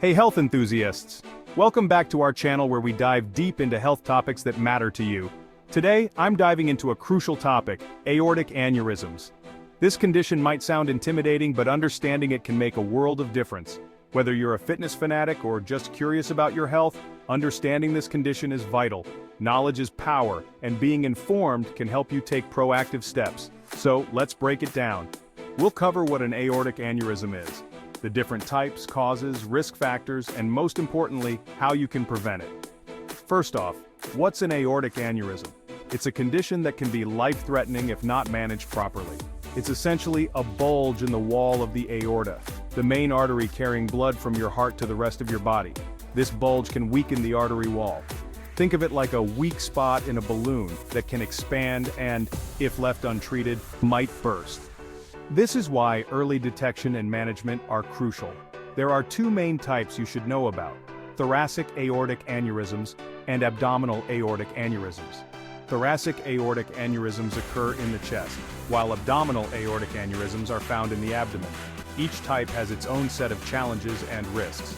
Hey health enthusiasts! Welcome back to our channel where we dive deep into health topics that matter to you. Today, I'm diving into a crucial topic, aortic aneurysms. This condition might sound intimidating, but understanding it can make a world of difference. Whether you're a fitness fanatic or just curious about your health, understanding this condition is vital. Knowledge is power, and being informed can help you take proactive steps. So, let's break it down. We'll cover what an aortic aneurysm is, the different types, causes, risk factors, and most importantly, how you can prevent it. First off, what's an aortic aneurysm? It's a condition that can be life-threatening if not managed properly. It's essentially a bulge in the wall of the aorta, the main artery carrying blood from your heart to the rest of your body. This bulge can weaken the artery wall. Think of it like a weak spot in a balloon that can expand and, if left untreated, might burst. This is why early detection and management are crucial. There are two main types you should know about: thoracic aortic aneurysms and abdominal aortic aneurysms. Thoracic aortic aneurysms occur in the chest, while abdominal aortic aneurysms are found in the abdomen. Each type has its own set of challenges and risks.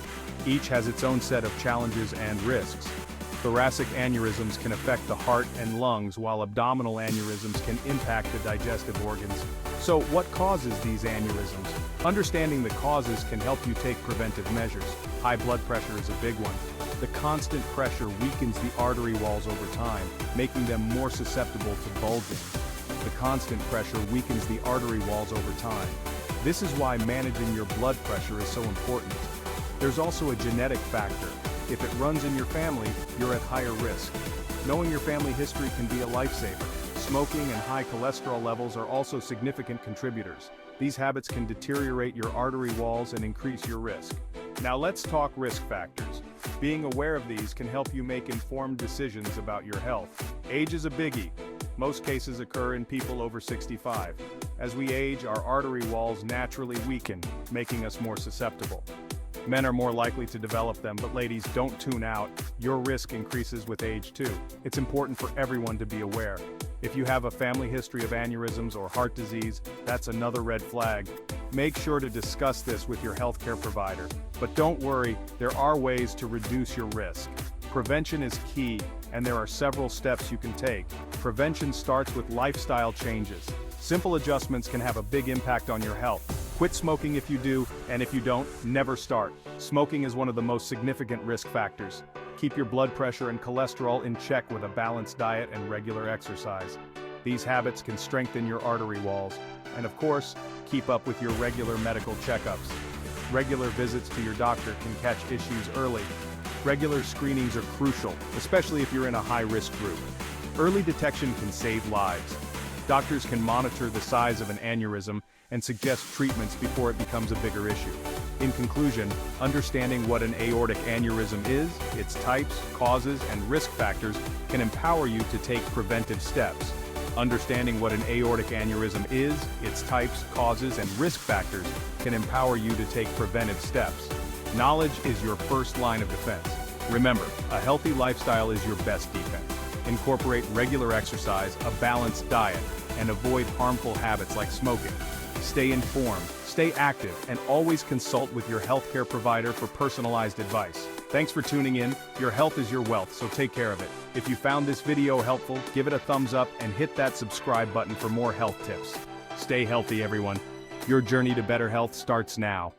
Thoracic aneurysms can affect the heart and lungs, while abdominal aneurysms can impact the digestive organs. So, what causes these aneurysms? Understanding the causes can help you take preventive measures. High blood pressure is a big one. The constant pressure weakens the artery walls over time, making them more susceptible to bulging. This is why managing your blood pressure is so important. There's also a genetic factor. If it runs in your family, you're at higher risk. Knowing your family history can be a lifesaver. Smoking and high cholesterol levels are also significant contributors. These habits can deteriorate your artery walls and increase your risk. Now let's talk risk factors. Being aware of these can help you make informed decisions about your health. Age is a biggie. Most cases occur in people over 65. As we age, our artery walls naturally weaken, making us more susceptible. Men are more likely to develop them, but ladies, don't tune out. Your risk increases with age too. It's important for everyone to be aware. If you have a family history of aneurysms or heart disease, that's another red flag. Make sure to discuss this with your healthcare provider. But don't worry, there are ways to reduce your risk. Prevention is key, and there are several steps you can take. Prevention starts with lifestyle changes. Simple adjustments can have a big impact on your health. Quit smoking if you do, and if you don't, never start. Smoking is one of the most significant risk factors. Keep your blood pressure and cholesterol in check with a balanced diet and regular exercise. These habits can strengthen your artery walls. And of course, keep up with your regular medical checkups. Regular visits to your doctor can catch issues early. Regular screenings are crucial, especially if you're in a high-risk group. Early detection can save lives. Doctors can monitor the size of an aneurysm and suggest treatments before it becomes a bigger issue. In conclusion, understanding what an aortic aneurysm is, its types, causes, and risk factors can empower you to take preventive steps. Understanding what an aortic aneurysm is, its types, causes, and risk factors can empower you to take preventive steps. Knowledge is your first line of defense. Remember, a healthy lifestyle is your best defense. Incorporate regular exercise, a balanced diet, and avoid harmful habits like smoking. Stay informed, stay active, and always consult with your healthcare provider for personalized advice. Thanks for tuning in. Your health is your wealth, so take care of it. If you found this video helpful, give it a thumbs up and hit that subscribe button for more health tips. Stay healthy, everyone. Your journey to better health starts now.